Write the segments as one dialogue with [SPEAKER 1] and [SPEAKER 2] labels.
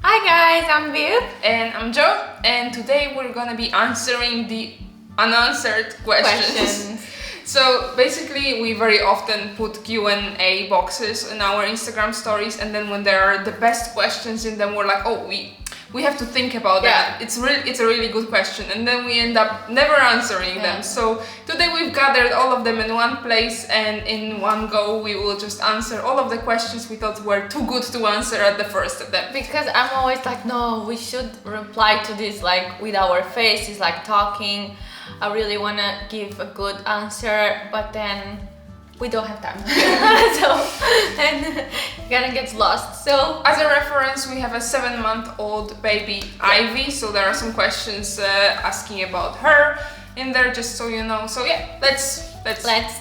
[SPEAKER 1] Hi guys, I'm Viv.
[SPEAKER 2] And I'm Joe, and today we're gonna be answering the unanswered questions. So basically, we very often put Q&A boxes in our Instagram stories, and then when there are the best questions in them, we're like, oh, we have to think about that. It's a really good question, and then we end up never answering them. So today we've gathered all of them in one place, and in one go we will just answer all of the questions we thought were too good to answer at the first attempt.
[SPEAKER 1] Because I'm always like, no, we should reply to this like with our faces, like talking. I really want to give a good answer, but then we don't have time. So then gonna get lost. So
[SPEAKER 2] as a reference, we have a 7-month-old baby, Ivy, so there are some questions asking about her in there, just so you know. So yeah, let's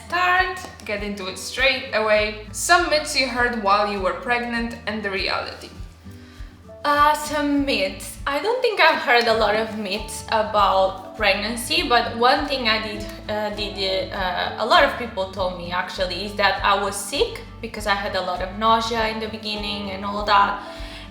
[SPEAKER 1] start.
[SPEAKER 2] Get into it straight away. Some myths you heard while you were pregnant and the reality.
[SPEAKER 1] Some myths. I don't think I've heard a lot of myths about pregnancy, but one thing I did a lot of people told me actually is that I was sick because I had a lot of nausea in the beginning and all that,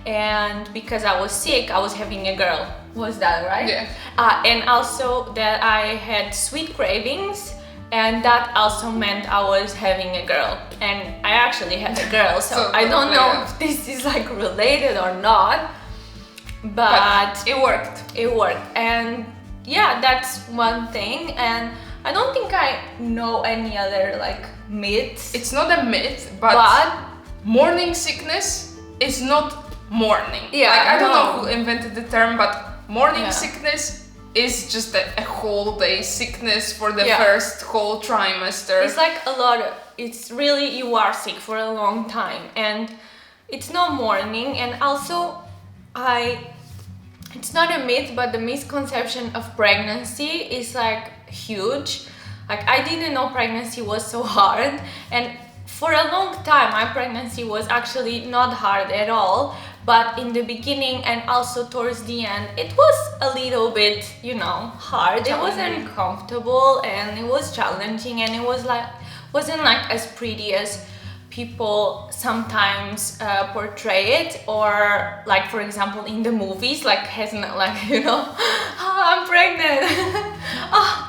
[SPEAKER 1] and because I was sick I was having a girl. Was that right?
[SPEAKER 2] Yeah.
[SPEAKER 1] And also that I had sweet cravings, and that also meant I was having a girl, and I actually had a girl, so I don't know if this is like related or not, but
[SPEAKER 2] it worked.
[SPEAKER 1] And yeah, that's one thing. And I don't think I know any other like myths.
[SPEAKER 2] It's not a myth, but morning sickness is not morning.
[SPEAKER 1] Yeah,
[SPEAKER 2] like, I don't know who invented the term, but morning sickness is just a whole day sickness for the first whole trimester.
[SPEAKER 1] It's like it's really, you are sick for a long time, and it's not morning. And also it's not a myth, but the misconception of pregnancy is like huge. Like, I didn't know pregnancy was so hard, and for a long time my pregnancy was actually not hard at all. But in the beginning and also towards the end, it was a little bit, hard. It wasn't comfortable and it was challenging, and it wasn't like as pretty as people sometimes portray it, or like, for example, in the movies, like I'm pregnant.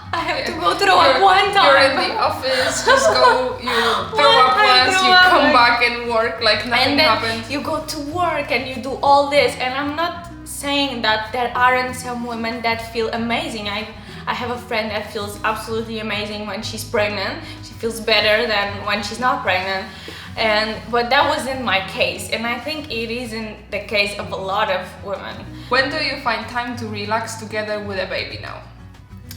[SPEAKER 1] I have to go throw up one time.
[SPEAKER 2] You're in the office, just go, you throw up once, you come back and work like nothing happened.
[SPEAKER 1] You go to work and you do all this, and I'm not saying that there aren't some women that feel amazing. I have a friend that feels absolutely amazing when she's pregnant. She feels better than when she's not pregnant. But that wasn't my case, and I think it isn't the case of a lot of women.
[SPEAKER 2] When do you find time to relax together with a baby now?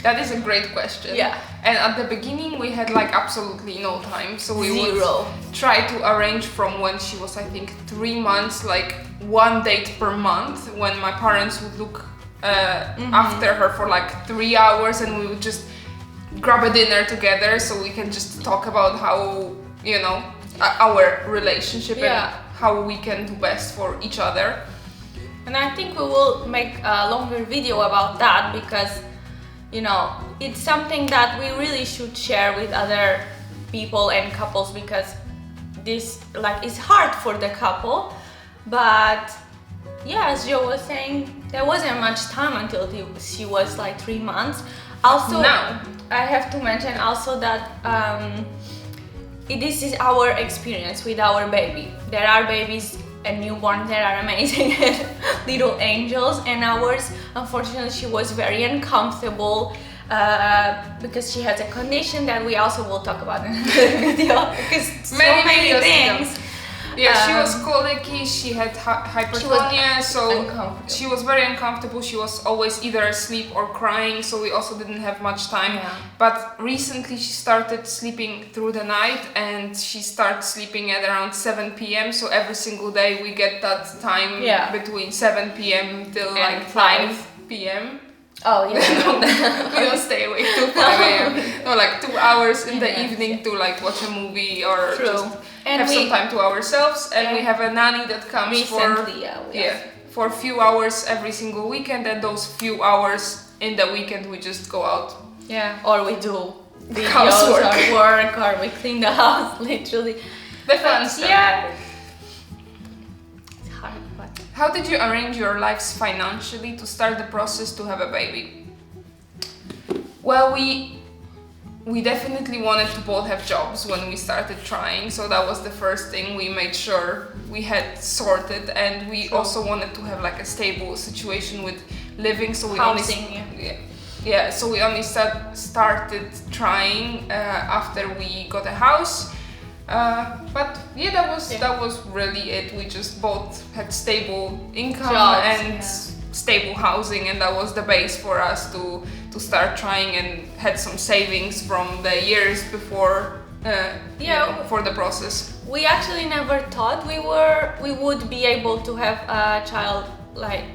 [SPEAKER 2] That is a great question.
[SPEAKER 1] Yeah.
[SPEAKER 2] And at the beginning we had like absolutely no time, so we would
[SPEAKER 1] Zero.
[SPEAKER 2] try to arrange from when she was, I think, 3 months, like one date per month, when my parents would look after her for like 3 hours, and we would just grab a dinner together so we can just talk about how, our relationship and how we can do best for each other.
[SPEAKER 1] And I think we will make a longer video about that, because it's something that we really should share with other people and couples, because this is hard for the couple. But yeah, as Joe was saying, there wasn't much time until she was like 3 months. Also,
[SPEAKER 2] now
[SPEAKER 1] I have to mention also that this is our experience with our baby. There are babies and newborns that are amazing little angels, and ours, unfortunately, she was very uncomfortable because she has a condition that we also will talk about in the video, because so many things.
[SPEAKER 2] Yeah, she was colicky, she had hypertonia, so she was very uncomfortable. She was always either asleep or crying, so we also didn't have much time. But recently she started sleeping through the night, and she starts sleeping at around 7 p.m. So every single day we get that time between 7 p.m. till like 5 p.m.
[SPEAKER 1] Oh yeah.
[SPEAKER 2] We don't stay awake till 5 a.m. No, like 2 hours in the evening to like watch a movie or just have some time to ourselves. And we have a nanny that comes for a few hours every single weekend, and those few hours in the weekend we just go out.
[SPEAKER 1] Yeah, or we do videos or work, or we clean the house, literally.
[SPEAKER 2] The fun stuff.
[SPEAKER 1] Yeah. It's hard, but
[SPEAKER 2] How did you arrange your lives financially to start the process to have a baby? Well, we definitely wanted to both have jobs when we started trying, so that was the first thing we made sure we had sorted, and we also wanted to have like a stable situation with living, so we so we only started trying after we got a house. But yeah, that was really it. We just both had stable income and stable housing, and that was the base for us to start trying, and had some savings from the years before for the process.
[SPEAKER 1] We actually never thought we would be able to have a child like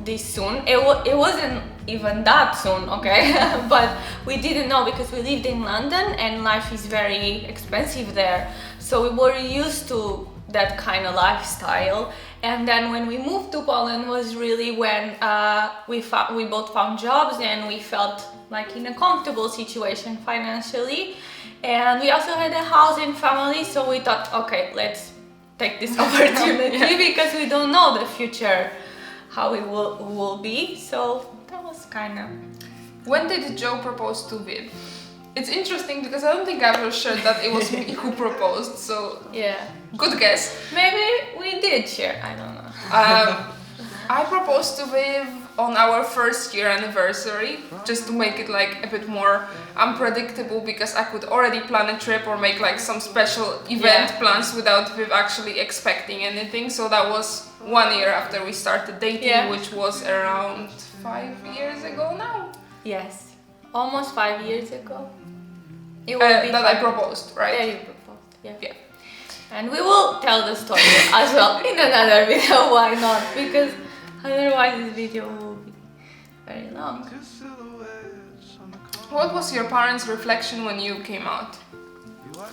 [SPEAKER 1] this soon. It wasn't even that soon, okay? But we didn't know because we lived in London and life is very expensive there. So we were used to that kind of lifestyle. And then when we moved to Poland was really when we both found jobs and we felt like in a comfortable situation financially. And we also had a house and family, so we thought, okay, let's take this opportunity because we don't know the future, how it will be. So that was kind of...
[SPEAKER 2] When did Joe propose to Viv? It's interesting because I don't think I ever shared that it was me who proposed, so
[SPEAKER 1] yeah,
[SPEAKER 2] good guess.
[SPEAKER 1] Maybe we did share, I don't know.
[SPEAKER 2] I proposed to Viv on our first year anniversary, just to make it like a bit more unpredictable, because I could already plan a trip or make like some special event plans without Viv actually expecting anything. So that was 1 year after we started dating, which was around 5 years ago now.
[SPEAKER 1] Yes, almost 5 years ago. It
[SPEAKER 2] that I proposed, right?
[SPEAKER 1] Yeah, you proposed. Yeah. And we will tell the story as well in another video. Why not? Because otherwise this video will be very long.
[SPEAKER 2] What was your parents' reflection when you came out?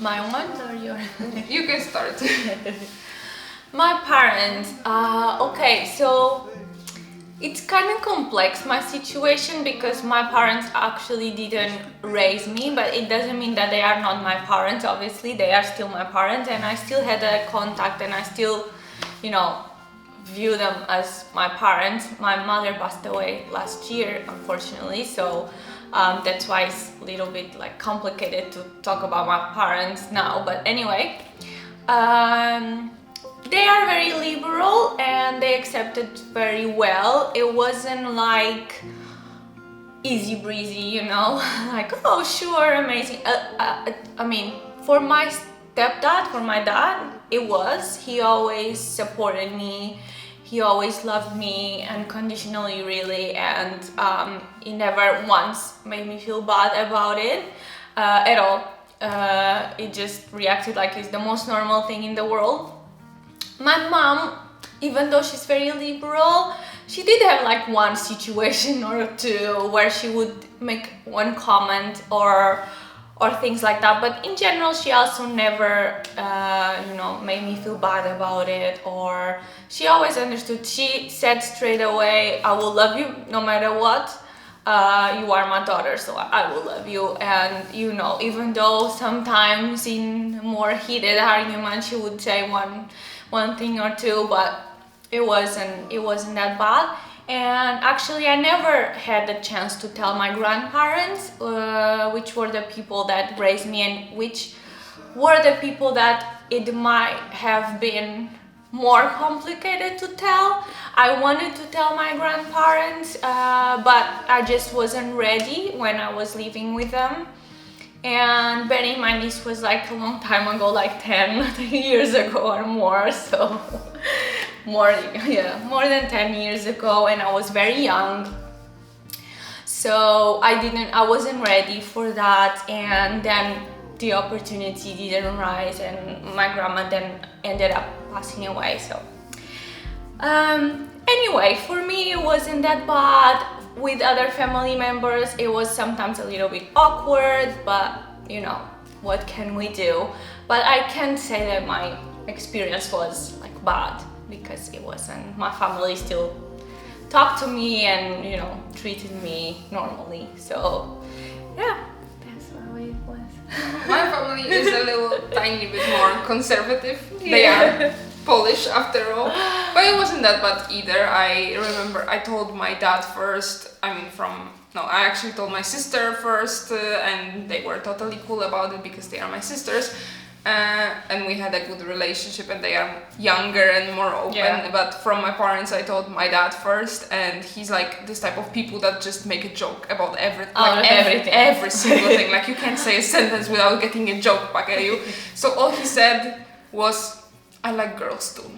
[SPEAKER 1] My one or yours?
[SPEAKER 2] You can start.
[SPEAKER 1] My parents, okay, so it's kind of complex, my situation, because my parents actually didn't raise me, but it doesn't mean that they are not my parents. Obviously, they are still my parents, and I still had a contact, and I still, view them as my parents. My mother passed away last year, unfortunately, so that's why it's a little bit like complicated to talk about my parents now. But anyway, they are very liberal and they accepted very well. It wasn't like easy breezy, like, oh sure, amazing. I mean, for my stepdad, for my dad, it was. He always supported me. He always loved me unconditionally, really, and he never once made me feel bad about it at all. It just reacted like it's the most normal thing in the world. My mom, even though she's very liberal, she did have like one situation or two where she would make one comment or things like that, but in general she also never made me feel bad about it, or she always understood. She said straight away, I will love you no matter what. You are my daughter, so I will love you. And even though sometimes in more heated arguments she would say one thing or two, but it wasn't that bad. And actually I never had the chance to tell my grandparents, which were the people that raised me and which were the people that it might have been more complicated to tell. I wanted to tell my grandparents, but I just wasn't ready when I was living with them. And bear in mind, this was like a long time ago, like 10 years ago or more, so more than 10 years ago, and I was very young. So I wasn't ready for that, and then the opportunity didn't rise, and my grandma then ended up passing away. So anyway, for me it wasn't that bad. With other family members it was sometimes a little bit awkward, but what can we do? But I can't say that my experience was like bad, because it wasn't. My family still talked to me and treated me normally, so yeah, that's how it was.
[SPEAKER 2] My family is a little tiny bit more conservative. They are. Polish after all. But it wasn't that bad either. I remember I told my dad first. I actually told my sister first, and they were totally cool about it because they are my sisters. And we had a good relationship, and they are younger and more open.
[SPEAKER 1] Yeah.
[SPEAKER 2] But from my parents, I told my dad first, and he's like this type of people that just make a joke about everything. Every single thing. Like, you can't say a sentence without getting a joke back at you. So all he said was, "I like girls too."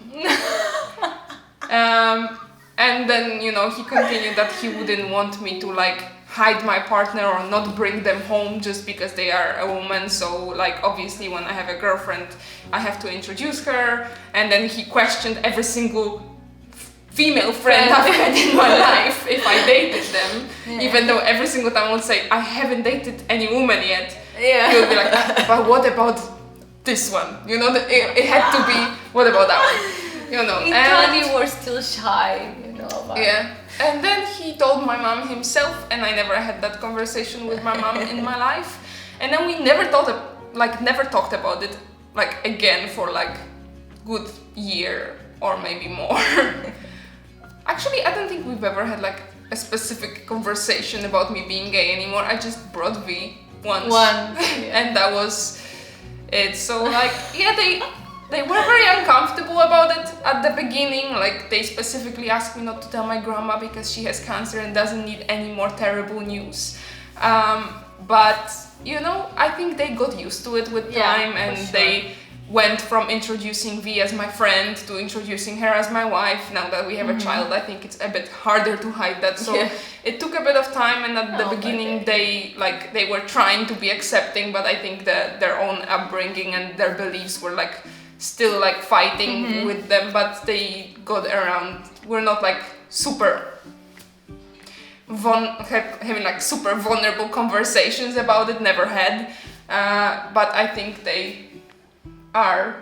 [SPEAKER 2] And then, he continued that he wouldn't want me to like hide my partner or not bring them home just because they are a woman. So like, obviously when I have a girlfriend, I have to introduce her. And then he questioned every single female friend I've had in my life if I dated them. Even though every single time I would say, I haven't dated any woman yet. He would be like, but what about this one? It had to be, what about that one?
[SPEAKER 1] And you were still shy, about
[SPEAKER 2] And then he told my mom himself, and I never had that conversation with my mom in my life. And then we never talked about it like again for like good year or maybe more. Actually, I don't think we've ever had like a specific conversation about me being gay anymore. I just brought V once. And that was it. So like, they were very uncomfortable about it at the beginning. Like, they specifically asked me not to tell my grandma because she has cancer and doesn't need any more terrible news. But I think they got used to it with time, and they went from introducing V as my friend to introducing her as my wife. Now that we have a child, I think it's a bit harder to hide that. So it took a bit of time, and at the beginning they were trying to be accepting, but I think that their own upbringing and their beliefs were like still like fighting with them, but they got around. We're not like super having like super vulnerable conversations about it, never had, but I think they are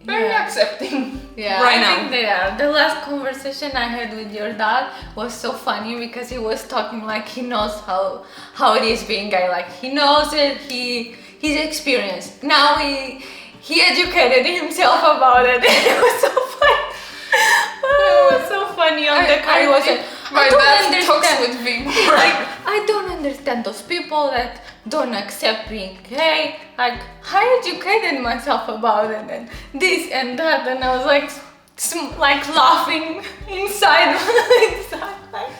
[SPEAKER 2] very accepting right now.
[SPEAKER 1] I think they are. The last conversation I had with your dad was so funny because he was talking like he knows how it is being gay, like he knows it, he's experienced. Now he educated himself about it. It was so funny. It was so funny on the car. He was like,
[SPEAKER 2] my dad talks with me more.
[SPEAKER 1] Like, I don't understand those people that don't accept being gay. Like, I educated myself about it and this and that, and I was like laughing inside. Like,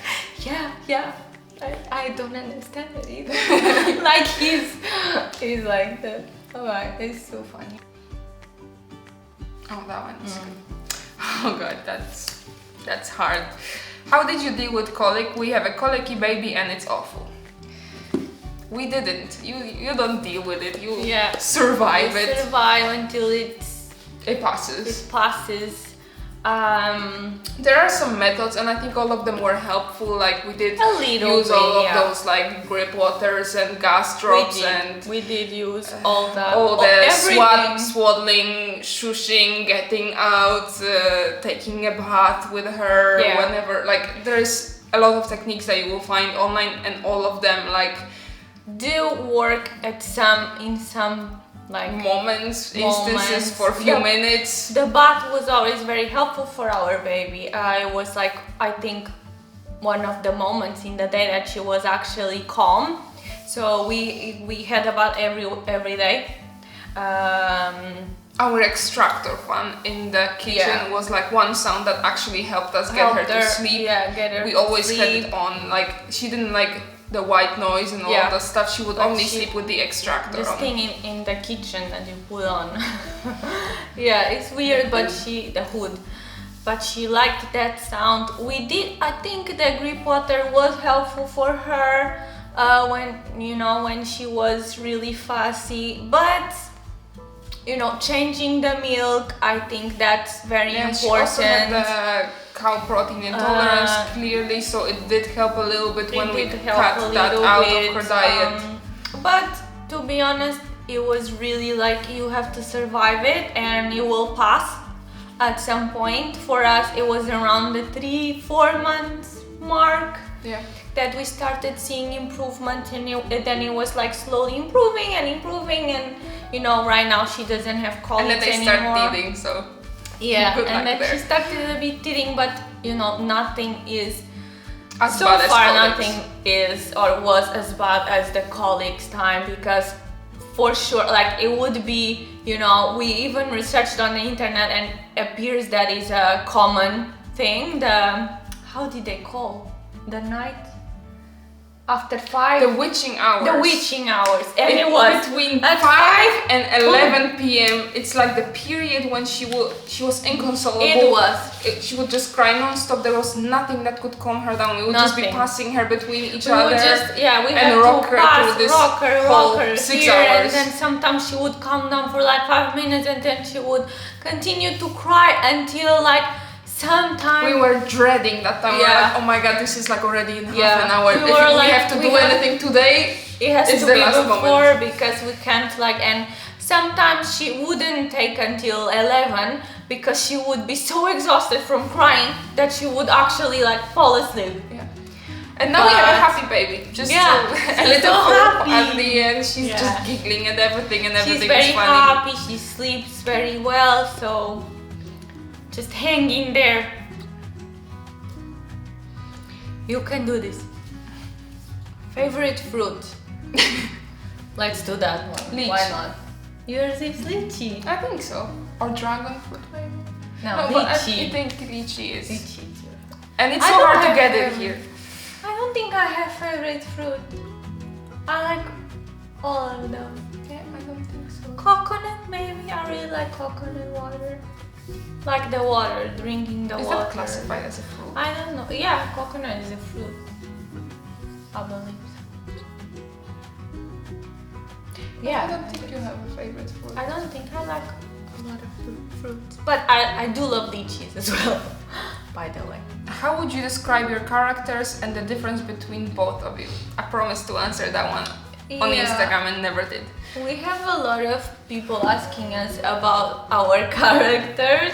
[SPEAKER 1] yeah. I don't understand it either. Like he's like that. Oh, it's so funny.
[SPEAKER 2] Oh, that one's good. Oh god, that's hard. How did you deal with colic? We have a colicky baby and it's awful. We didn't. You don't deal with it. You survive it.
[SPEAKER 1] Survive until it
[SPEAKER 2] passes.
[SPEAKER 1] There
[SPEAKER 2] are some methods, and I think all of them were helpful. Like, we did
[SPEAKER 1] use
[SPEAKER 2] all of those like grip waters and gas drops,
[SPEAKER 1] we did use all that.
[SPEAKER 2] All the swaddling, shushing, getting out, taking a bath with her whenever. Like, there's a lot of techniques that you will find online, and all of them like
[SPEAKER 1] do work in some like
[SPEAKER 2] instances for a few minutes.
[SPEAKER 1] The bath was always very helpful for our baby. It was like, I think, one of the moments in the day that she was actually calm. So we had a bath every day.
[SPEAKER 2] Our extractor fan in the kitchen was like one sound that actually helped us get her to sleep. We always had it on. Like, she didn't like the white noise and all that stuff. She would only sleep with the extractor
[SPEAKER 1] this
[SPEAKER 2] on.
[SPEAKER 1] Thing in the kitchen that you put on. It's weird, but the hood. But she liked that sound. I think the grip water was helpful for her when she was really fussy. But changing the milk, I think that's very important.
[SPEAKER 2] She also had the cow protein intolerance, clearly, so it did help a little bit when we cut that out of her diet.
[SPEAKER 1] But to be honest, it was really like, you have to survive it and you will pass at some point. For us, it was around the 3-4 months mark that we started seeing improvement, and then it was like slowly improving, and right now she doesn't have colic anymore.
[SPEAKER 2] And then they start teething, so
[SPEAKER 1] Yeah,
[SPEAKER 2] Good
[SPEAKER 1] and
[SPEAKER 2] luck
[SPEAKER 1] then
[SPEAKER 2] there.
[SPEAKER 1] she started a bit teething, but you know, nothing is
[SPEAKER 2] As
[SPEAKER 1] so
[SPEAKER 2] bad as
[SPEAKER 1] far
[SPEAKER 2] colics.
[SPEAKER 1] nothing is or was as bad as the colics time, because for sure, like it would be, you know, we even researched on the internet and appears that is a common thing. The, how did they call the night after 5?
[SPEAKER 2] The witching hours.
[SPEAKER 1] The witching hours, and it was
[SPEAKER 2] between
[SPEAKER 1] at
[SPEAKER 2] 5 and 11 p.m. It's like the period when she was inconsolable.
[SPEAKER 1] It was.
[SPEAKER 2] She would just cry non-stop. There was nothing that could calm her down. We would just be
[SPEAKER 1] Nothing.
[SPEAKER 2] passing her between each
[SPEAKER 1] We
[SPEAKER 2] other.
[SPEAKER 1] would just, yeah, we
[SPEAKER 2] and
[SPEAKER 1] had
[SPEAKER 2] rock
[SPEAKER 1] to
[SPEAKER 2] her
[SPEAKER 1] pass,
[SPEAKER 2] through this
[SPEAKER 1] rock
[SPEAKER 2] whole
[SPEAKER 1] her
[SPEAKER 2] 6
[SPEAKER 1] here,
[SPEAKER 2] hours.
[SPEAKER 1] and then sometimes she would calm down for like 5 minutes, and then she would continue to cry until like sometime.
[SPEAKER 2] We were dreading that time. We were
[SPEAKER 1] Yeah.
[SPEAKER 2] like, oh my god, this is like already in half
[SPEAKER 1] Yeah.
[SPEAKER 2] an hour.
[SPEAKER 1] We
[SPEAKER 2] If
[SPEAKER 1] were
[SPEAKER 2] we
[SPEAKER 1] like,
[SPEAKER 2] have to
[SPEAKER 1] we
[SPEAKER 2] do
[SPEAKER 1] have-
[SPEAKER 2] anything today,
[SPEAKER 1] It has
[SPEAKER 2] it's
[SPEAKER 1] to
[SPEAKER 2] the
[SPEAKER 1] be
[SPEAKER 2] last
[SPEAKER 1] before
[SPEAKER 2] moment.
[SPEAKER 1] because we can't like, and sometimes she wouldn't take until 11 because she would be so exhausted from crying that she would actually like fall asleep.
[SPEAKER 2] Yeah. And now we have a
[SPEAKER 1] But-
[SPEAKER 2] happy baby. Just
[SPEAKER 1] Yeah,
[SPEAKER 2] a little
[SPEAKER 1] so
[SPEAKER 2] hope
[SPEAKER 1] happy.
[SPEAKER 2] at the end. She's
[SPEAKER 1] Yeah.
[SPEAKER 2] just giggling and everything
[SPEAKER 1] She's
[SPEAKER 2] is
[SPEAKER 1] very
[SPEAKER 2] funny.
[SPEAKER 1] happy, she sleeps very well, so just hang in there. You can do this. Favorite fruit? Let's do that one.
[SPEAKER 2] Lychee.
[SPEAKER 1] Why not? Yours is lychee.
[SPEAKER 2] I think so. Or dragon fruit maybe.
[SPEAKER 1] No,
[SPEAKER 2] but I
[SPEAKER 1] lychee.
[SPEAKER 2] think lychee is.
[SPEAKER 1] Lychee too.
[SPEAKER 2] And it's
[SPEAKER 1] I
[SPEAKER 2] so
[SPEAKER 1] don't
[SPEAKER 2] hard to
[SPEAKER 1] have
[SPEAKER 2] get it
[SPEAKER 1] favorite.
[SPEAKER 2] here.
[SPEAKER 1] I don't think I have favorite fruit. I like all of them.
[SPEAKER 2] Yeah, I don't think so.
[SPEAKER 1] Coconut maybe. I really like coconut water. Like the water, drinking the
[SPEAKER 2] Is
[SPEAKER 1] water.
[SPEAKER 2] that classified as a fruit?
[SPEAKER 1] I don't know. Yeah, coconut is a fruit. I believe.
[SPEAKER 2] I
[SPEAKER 1] Yeah.
[SPEAKER 2] don't think you have a favorite fruit.
[SPEAKER 1] I don't think I like a lot of fruits. But I do love lychees as well, by the way.
[SPEAKER 2] How would you describe your characters and the difference between both of you? I promised to answer that one on
[SPEAKER 1] Yeah.
[SPEAKER 2] Instagram and never did.
[SPEAKER 1] We have a lot of people asking us about our characters.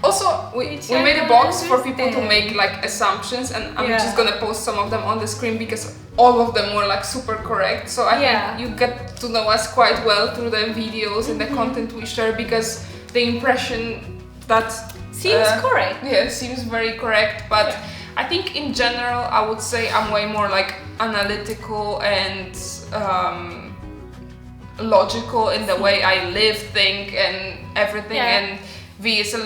[SPEAKER 2] Also, we
[SPEAKER 1] Which
[SPEAKER 2] we
[SPEAKER 1] I
[SPEAKER 2] made a
[SPEAKER 1] don't
[SPEAKER 2] box for people to
[SPEAKER 1] understand.
[SPEAKER 2] make like assumptions, and I'm
[SPEAKER 1] Yeah.
[SPEAKER 2] just gonna post some of them on the screen because all of them were like super correct. So I
[SPEAKER 1] Yeah.
[SPEAKER 2] think you get to know us quite well through the videos and the content we share, because the impression that
[SPEAKER 1] Seems correct.
[SPEAKER 2] yeah, seems very correct. But
[SPEAKER 1] Yeah.
[SPEAKER 2] I think in general, I would say I'm way more like analytical and logical in the way I live, think, and everything.
[SPEAKER 1] Yeah.
[SPEAKER 2] And V is a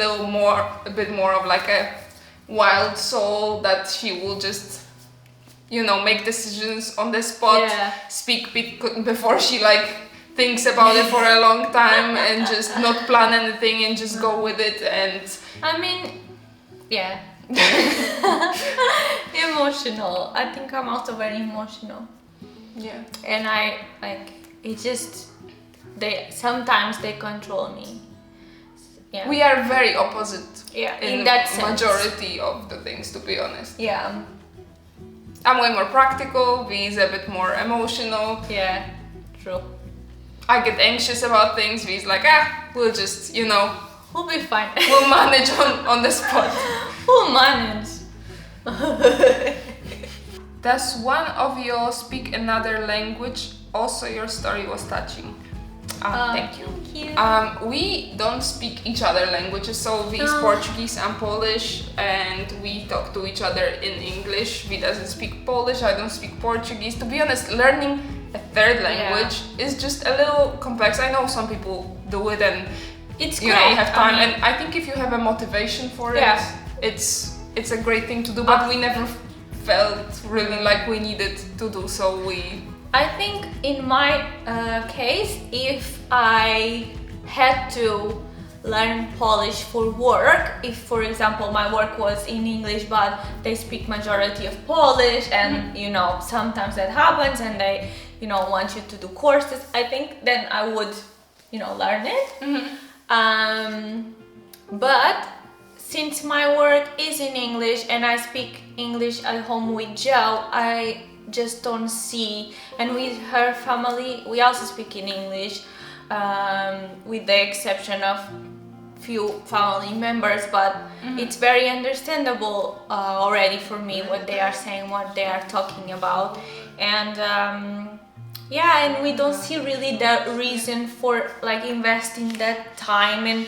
[SPEAKER 2] bit more of like a wild soul that she will just, you know, make decisions on the spot,
[SPEAKER 1] Yeah.
[SPEAKER 2] speak before she like thinks about it for a long time, and just not plan anything and just go with it. And
[SPEAKER 1] I mean, yeah. Emotional. I think I'm also very emotional.
[SPEAKER 2] yeah,
[SPEAKER 1] And I like it just sometimes they control me. Yeah.
[SPEAKER 2] we are very opposite
[SPEAKER 1] yeah,
[SPEAKER 2] in
[SPEAKER 1] that
[SPEAKER 2] the
[SPEAKER 1] sense.
[SPEAKER 2] majority of the things, to be honest.
[SPEAKER 1] Yeah.
[SPEAKER 2] I'm way more practical, V is a bit more emotional.
[SPEAKER 1] Yeah. True.
[SPEAKER 2] I get anxious about things, V is like, we'll just, you know,
[SPEAKER 1] We'll be fine.
[SPEAKER 2] we'll manage on the spot.
[SPEAKER 1] We'll manage.
[SPEAKER 2] Does one of you speak another language? Also, your story was touching. Thank you.
[SPEAKER 1] Thank you.
[SPEAKER 2] We don't speak each other languages, so V is
[SPEAKER 1] No.
[SPEAKER 2] Portuguese and Polish, and we talk to each other in English. V doesn't speak Polish, I don't speak Portuguese. To be honest, learning a third language is just a little complex. I know some people do it and
[SPEAKER 1] It's
[SPEAKER 2] you
[SPEAKER 1] great.
[SPEAKER 2] know have time,
[SPEAKER 1] I mean,
[SPEAKER 2] and I think if you have a motivation for
[SPEAKER 1] Yeah.
[SPEAKER 2] it, it's a great thing to do. But we never felt really like we needed to do so.
[SPEAKER 1] I think in my case, if I had to learn Polish for work, if for example my work was in English but they speak majority of Polish, and you know sometimes that happens and they want you to do courses, I think then I would learn it. But since my work is in English and I speak English at home with Joe, I just don't see, and with her family we also speak in English, with the exception of few family members, but it's very understandable already for me what they are saying, what they are talking about. And Yeah, and we don't see really the reason for like investing that time and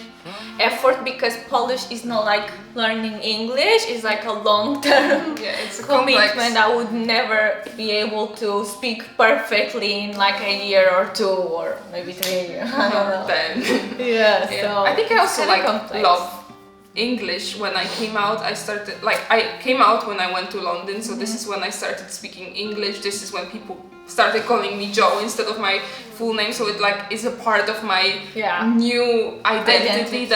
[SPEAKER 1] effort, because Polish is not like learning English. It's like a long-term
[SPEAKER 2] it's a
[SPEAKER 1] commitment.
[SPEAKER 2] complex.
[SPEAKER 1] I would never be able to speak perfectly in like a year or 2 or maybe 3. I don't know.
[SPEAKER 2] 10.
[SPEAKER 1] Yeah,
[SPEAKER 2] Yeah.
[SPEAKER 1] so
[SPEAKER 2] I think I also
[SPEAKER 1] kinda
[SPEAKER 2] like
[SPEAKER 1] complex.
[SPEAKER 2] love English. When I came out, I came out when I went to London, so this is when I started speaking English. This is when people started calling me Joe instead of my full name, so it like is a part of my new identity.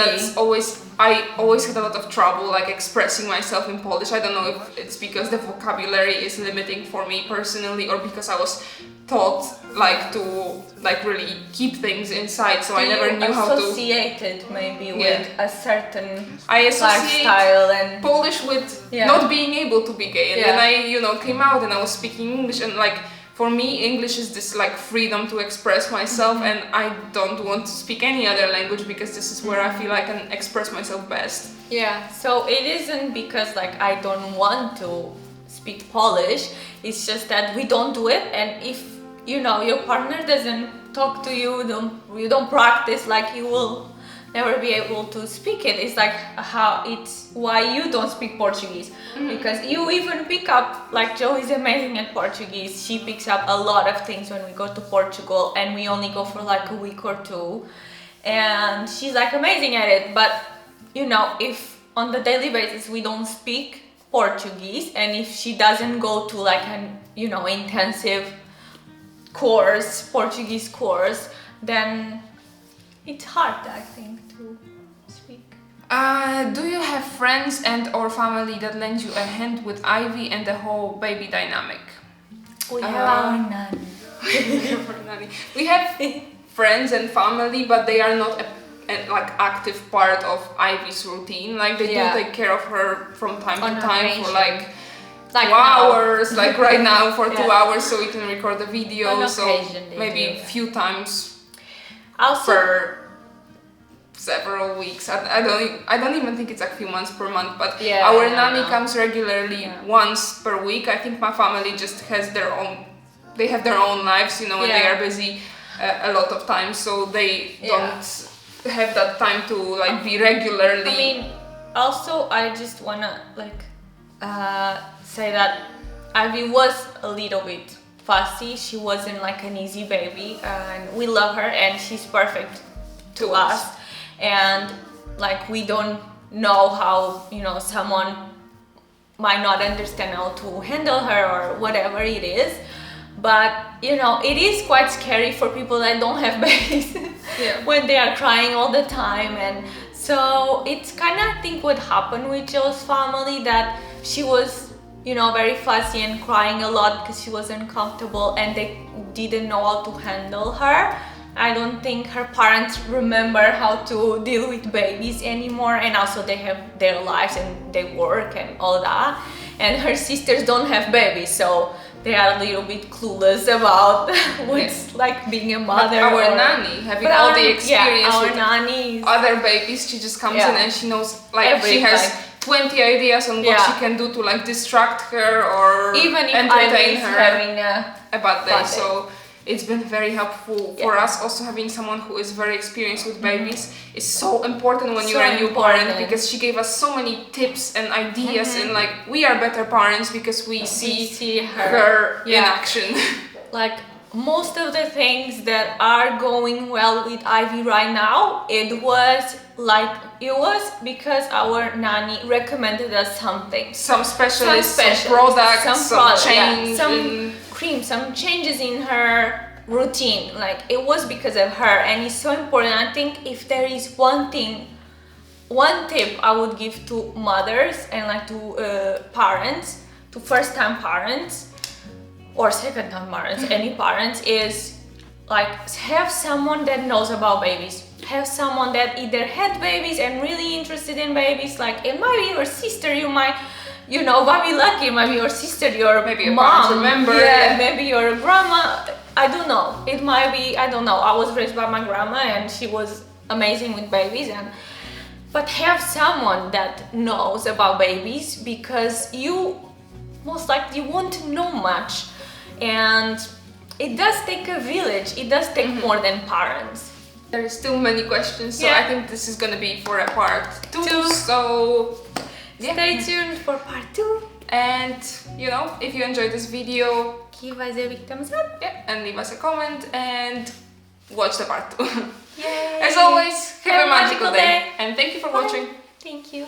[SPEAKER 2] I always had a lot of trouble like expressing myself in Polish. I don't know if it's because the vocabulary is limiting for me personally, or because I was taught like to like really keep things inside, so I never knew how to
[SPEAKER 1] associate it maybe with a certain
[SPEAKER 2] I associate
[SPEAKER 1] lifestyle and
[SPEAKER 2] Polish with not being able to be gay, and then I came out and I was speaking English, and like for me English is this like freedom to express myself, and I don't want to speak any other language because this is where I feel I can express myself best.
[SPEAKER 1] Yeah, so it isn't because like I don't want to speak Polish, it's just that we don't do it, and if your partner doesn't talk to you, you don't practice, like you will never be able to speak it. It's like why you don't speak Portuguese, because you even pick up, like Joe is amazing at Portuguese. She picks up a lot of things when we go to Portugal, and we only go for like a week or 2, and she's like amazing at it. But if on the daily basis we don't speak Portuguese, and if she doesn't go to like an intensive Portuguese course, then it's hard, I think, to speak.
[SPEAKER 2] Do you have friends and or family that lend you a hand with Ivy and the whole baby dynamic?
[SPEAKER 1] We have our nanny.
[SPEAKER 2] We have friends and family, but they are not a like active part of Ivy's routine. Like they do take care of her from time to time for like 2 hours, like right now for 2 hours, so we can record the video. So maybe a few times per several weeks. I don't even think it's like a few months per month, but our nanny comes regularly once per week. I think my family just has they have their own lives, and they are busy a lot of times, so they don't have that time to like be regularly.
[SPEAKER 1] I mean, also I just wanna like say that Ivy was a little bit fussy. She wasn't like an easy baby, and we love her and she's perfect to us, and like we don't know how someone might not understand how to handle her or whatever it is, but it is quite scary for people that don't have babies when they are crying all the time. And so it's kind of, I think, what happened with Joe's family, that she was very fussy and crying a lot because she was uncomfortable and they didn't know how to handle her. I don't think her parents remember how to deal with babies anymore, and also they have their lives and they work and all that, and her sisters don't have babies, so they are a little bit clueless about what's like being a mother.
[SPEAKER 2] But our nanny, having all the experience
[SPEAKER 1] our
[SPEAKER 2] with
[SPEAKER 1] nanny,
[SPEAKER 2] other babies, she just comes in and she knows, like she has 20 ideas on what she can do to like distract her or
[SPEAKER 1] even if
[SPEAKER 2] entertain
[SPEAKER 1] Ivy's
[SPEAKER 2] her
[SPEAKER 1] having a
[SPEAKER 2] bad day. So it's been very helpful for us. Also having someone who is very experienced with babies is so important when you're a new parent, because she gave us so many tips and ideas, and like we are better parents because we see her in action.
[SPEAKER 1] Like most of the things that are going well with Ivy right now, it was because our nanny recommended us something, some products, some cream, some changes in her routine. Like it was because of her, and it's so important. I think if there is one tip I would give to mothers and like to parents, to first-time parents or second-time parents, any parents, is like have someone that knows about babies. Have someone that either had babies and really interested in babies. Like it might be your sister, you might be lucky, maybe your sister, your
[SPEAKER 2] maybe
[SPEAKER 1] mom,
[SPEAKER 2] member,
[SPEAKER 1] maybe your grandma. I don't know. It might be, I don't know. I was raised by my grandma and she was amazing with babies, but have someone that knows about babies, because you most likely won't know much. And it does take a village. It does take more than parents.
[SPEAKER 2] There are still many questions, so
[SPEAKER 1] Yeah.
[SPEAKER 2] I think this is gonna be for a part 2. So
[SPEAKER 1] Stay tuned for part 2.
[SPEAKER 2] And you know, if you enjoyed this video,
[SPEAKER 1] Give us a big thumbs up.
[SPEAKER 2] and leave us a comment and watch the part 2.
[SPEAKER 1] Yay.
[SPEAKER 2] As always, have a magical day, and thank you for watching.
[SPEAKER 1] Thank you.